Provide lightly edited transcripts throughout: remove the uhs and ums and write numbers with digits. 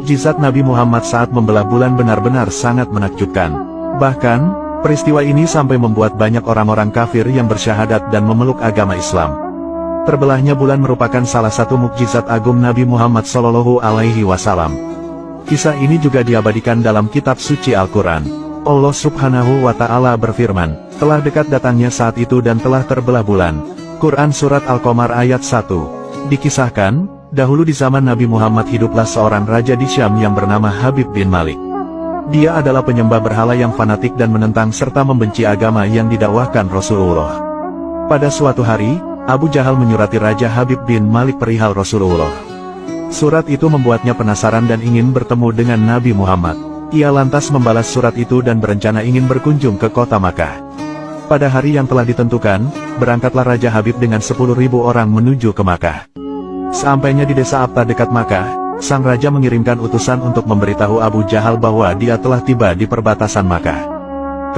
Mukjizat Nabi Muhammad saat membelah bulan benar-benar sangat menakjubkan. Bahkan, peristiwa ini sampai membuat banyak orang-orang kafir yang bersyahadat dan memeluk agama Islam. Terbelahnya bulan merupakan salah satu mukjizat agung Nabi Muhammad SAW. Kisah ini juga diabadikan dalam kitab suci Al-Quran. Allah Subhanahu wa Ta'ala berfirman, "Telah dekat datangnya saat itu dan telah terbelah bulan." Quran Surat Al-Qamar ayat 1. Dikisahkan, dahulu di zaman Nabi Muhammad hiduplah seorang raja di Syam yang bernama Habib bin Malik. Dia adalah penyembah berhala yang fanatik dan menentang serta membenci agama yang didakwahkan Rasulullah. Pada suatu hari, Abu Jahal menyurati Raja Habib bin Malik perihal Rasulullah. Surat itu membuatnya penasaran dan ingin bertemu dengan Nabi Muhammad. Ia lantas membalas surat itu dan berencana ingin berkunjung ke kota Makkah. Pada hari yang telah ditentukan, berangkatlah Raja Habib dengan 10.000 orang menuju ke Makkah. Sampainya di desa Abta dekat Makkah, sang raja mengirimkan utusan untuk memberitahu Abu Jahal bahwa dia telah tiba di perbatasan Makkah.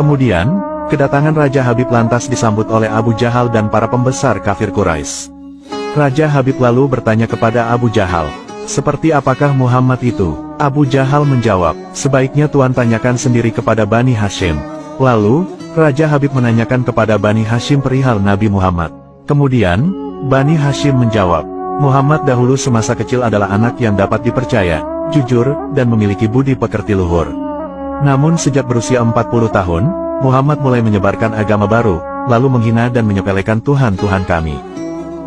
Kemudian, kedatangan Raja Habib lantas disambut oleh Abu Jahal dan para pembesar kafir Quraisy. Raja Habib lalu bertanya kepada Abu Jahal, "Seperti apakah Muhammad itu?" Abu Jahal menjawab, "Sebaiknya Tuan tanyakan sendiri kepada Bani Hashim." Lalu, Raja Habib menanyakan kepada Bani Hashim perihal Nabi Muhammad. Kemudian, Bani Hashim menjawab, "Muhammad dahulu semasa kecil adalah anak yang dapat dipercaya, jujur, dan memiliki budi pekerti luhur. Namun sejak berusia 40 tahun, Muhammad mulai menyebarkan agama baru, lalu menghina dan menyepelekan Tuhan-Tuhan kami.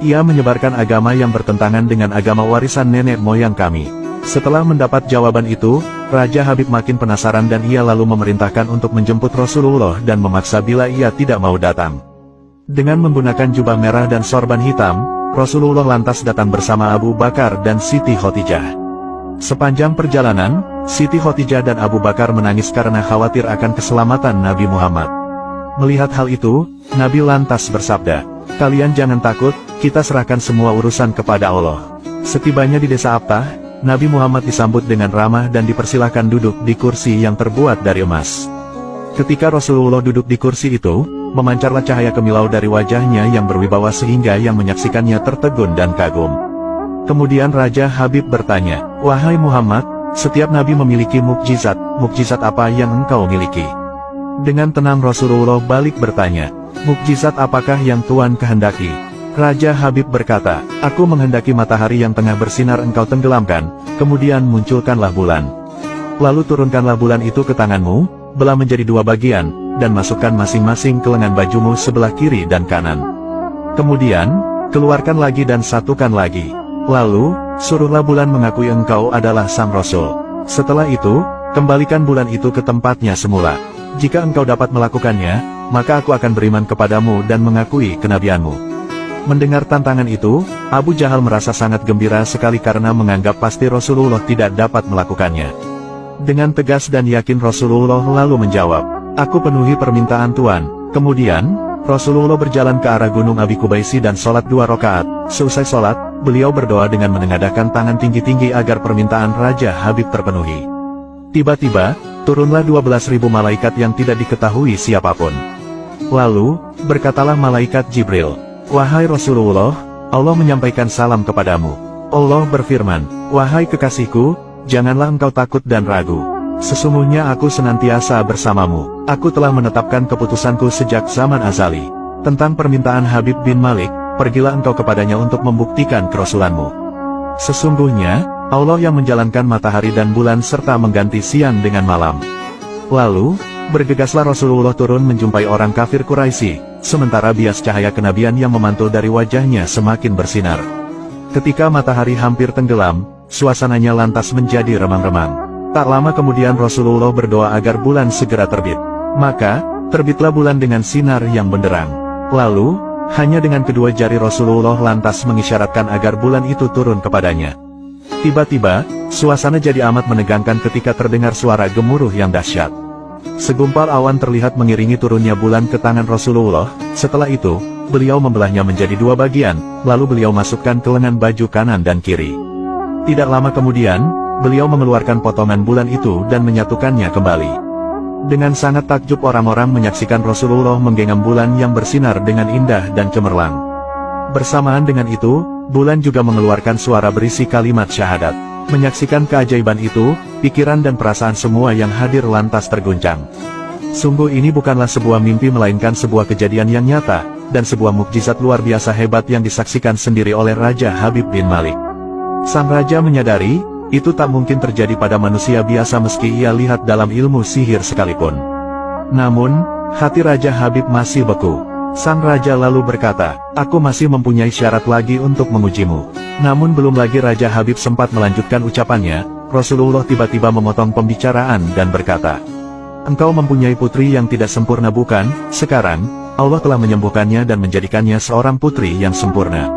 Ia menyebarkan agama yang bertentangan dengan agama warisan nenek moyang kami." Setelah mendapat jawaban itu, Raja Habib makin penasaran dan ia lalu memerintahkan untuk menjemput Rasulullah dan memaksa bila ia tidak mau datang. Dengan menggunakan jubah merah dan sorban hitam, Rasulullah lantas datang bersama Abu Bakar dan Siti Khadijah. Sepanjang perjalanan, Siti Khadijah dan Abu Bakar menangis karena khawatir akan keselamatan Nabi Muhammad. Melihat hal itu, Nabi lantas bersabda, "Kalian jangan takut, kita serahkan semua urusan kepada Allah." Setibanya di desa Abtah, Nabi Muhammad disambut dengan ramah dan dipersilahkan duduk di kursi yang terbuat dari emas. Ketika Rasulullah duduk di kursi itu, memancarlah cahaya kemilau dari wajahnya yang berwibawa sehingga yang menyaksikannya tertegun dan kagum. Kemudian Raja Habib bertanya, "Wahai Muhammad, setiap nabi memiliki mukjizat, mukjizat apa yang engkau miliki?" Dengan tenang Rasulullah balik bertanya, "Mukjizat apakah yang Tuan kehendaki?" Raja Habib berkata, "Aku menghendaki matahari yang tengah bersinar engkau tenggelamkan, kemudian munculkanlah bulan. Lalu turunkanlah bulan itu ke tanganmu, belah menjadi 2 bagian, dan masukkan masing-masing ke lengan bajumu sebelah kiri dan kanan. Kemudian, keluarkan lagi dan satukan lagi. Lalu, suruhlah bulan mengakui engkau adalah sang Rasul. Setelah itu, kembalikan bulan itu ke tempatnya semula. Jika engkau dapat melakukannya, maka aku akan beriman kepadamu dan mengakui kenabianmu." Mendengar tantangan itu, Abu Jahal merasa sangat gembira sekali karena menganggap pasti Rasulullah tidak dapat melakukannya. Dengan tegas dan yakin Rasulullah lalu menjawab, "Aku penuhi permintaan Tuan." Kemudian, Rasulullah berjalan ke arah Gunung Abi Kubaisi dan sholat 2 rakaat. Seusai sholat, beliau berdoa dengan menengadahkan tangan tinggi-tinggi agar permintaan Raja Habib terpenuhi. Tiba-tiba, turunlah 12.000 malaikat yang tidak diketahui siapapun. Lalu, berkatalah malaikat Jibril, "Wahai Rasulullah, Allah menyampaikan salam kepadamu." Allah berfirman, "Wahai kekasihku, janganlah engkau takut dan ragu. Sesungguhnya aku senantiasa bersamamu. Aku telah menetapkan keputusanku sejak zaman azali. Tentang permintaan Habib bin Malik, pergilah engkau kepadanya untuk membuktikan kerasulanmu. Sesungguhnya, Allah yang menjalankan matahari dan bulan serta mengganti siang dengan malam." Lalu, bergegaslah Rasulullah turun menjumpai orang kafir Quraisy, sementara bias cahaya kenabian yang memantul dari wajahnya semakin bersinar. Ketika matahari hampir tenggelam, suasananya lantas menjadi remang-remang. Tak lama kemudian Rasulullah berdoa agar bulan segera terbit. Maka, terbitlah bulan dengan sinar yang benderang. Lalu, hanya dengan kedua jari Rasulullah lantas mengisyaratkan agar bulan itu turun kepadanya. Tiba-tiba, suasana jadi amat menegangkan ketika terdengar suara gemuruh yang dahsyat. Segumpal awan terlihat mengiringi turunnya bulan ke tangan Rasulullah. Setelah itu, beliau membelahnya menjadi 2 bagian, lalu beliau masukkan ke lengan baju kanan dan kiri. Tidak lama kemudian, beliau mengeluarkan potongan bulan itu dan menyatukannya kembali. Dengan sangat takjub orang-orang menyaksikan Rasulullah menggenggam bulan yang bersinar dengan indah dan cemerlang. Bersamaan dengan itu, bulan juga mengeluarkan suara berisi kalimat syahadat. Menyaksikan keajaiban itu, pikiran dan perasaan semua yang hadir lantas terguncang. Sungguh ini bukanlah sebuah mimpi melainkan sebuah kejadian yang nyata, dan sebuah mukjizat luar biasa hebat yang disaksikan sendiri oleh Raja Habib bin Malik. Sang raja menyadari, itu tak mungkin terjadi pada manusia biasa meski ia lihat dalam ilmu sihir sekalipun. Namun, hati Raja Habib masih beku. Sang raja lalu berkata, "Aku masih mempunyai syarat lagi untuk mengujimu." Namun belum lagi Raja Habib sempat melanjutkan ucapannya, Rasulullah tiba-tiba memotong pembicaraan dan berkata, "Engkau mempunyai putri yang tidak sempurna bukan? Sekarang, Allah telah menyembuhkannya dan menjadikannya seorang putri yang sempurna."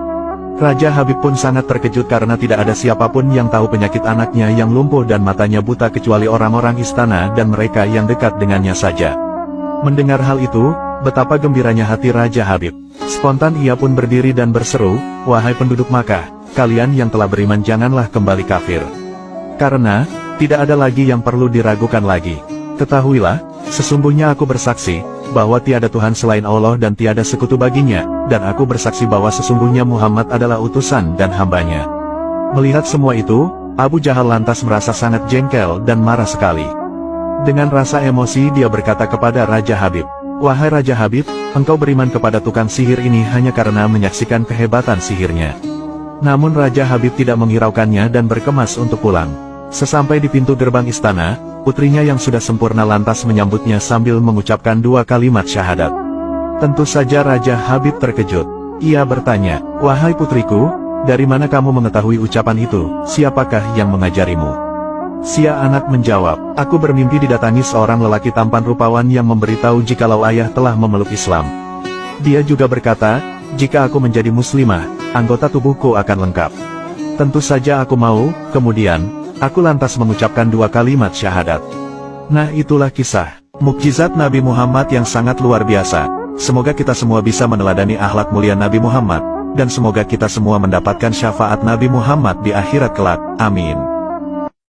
Raja Habib pun sangat terkejut karena tidak ada siapapun yang tahu penyakit anaknya yang lumpuh dan matanya buta kecuali orang-orang istana dan mereka yang dekat dengannya saja. Mendengar hal itu, betapa gembiranya hati Raja Habib. Spontan ia pun berdiri dan berseru, "Wahai penduduk Makkah, kalian yang telah beriman janganlah kembali kafir. Karena, tidak ada lagi yang perlu diragukan lagi. Ketahuilah, sesungguhnya aku bersaksi, bahwa tiada Tuhan selain Allah dan tiada sekutu baginya, dan aku bersaksi bahwa sesungguhnya Muhammad adalah utusan dan hambanya." Melihat semua itu, Abu Jahal lantas merasa sangat jengkel dan marah sekali. Dengan rasa emosi dia berkata kepada Raja Habib, "Wahai Raja Habib, engkau beriman kepada tukang sihir ini hanya karena menyaksikan kehebatan sihirnya." Namun Raja Habib tidak menghiraukannya dan berkemas untuk pulang. Sesampai di pintu gerbang istana, putrinya yang sudah sempurna lantas menyambutnya sambil mengucapkan 2 kalimat syahadat. Tentu saja Raja Habib terkejut. Ia bertanya, "Wahai putriku, dari mana kamu mengetahui ucapan itu? Siapakah yang mengajarimu?" Si anak menjawab, "Aku bermimpi didatangi seorang lelaki tampan rupawan yang memberitahu jikalau ayah telah memeluk Islam. Dia juga berkata, jika aku menjadi muslimah, anggota tubuhku akan lengkap. Tentu saja aku mau, kemudian, aku lantas mengucapkan 2 kalimat syahadat." Nah itulah kisah mukjizat Nabi Muhammad yang sangat luar biasa. Semoga kita semua bisa meneladani akhlak mulia Nabi Muhammad, dan semoga kita semua mendapatkan syafaat Nabi Muhammad di akhirat kelak. Amin.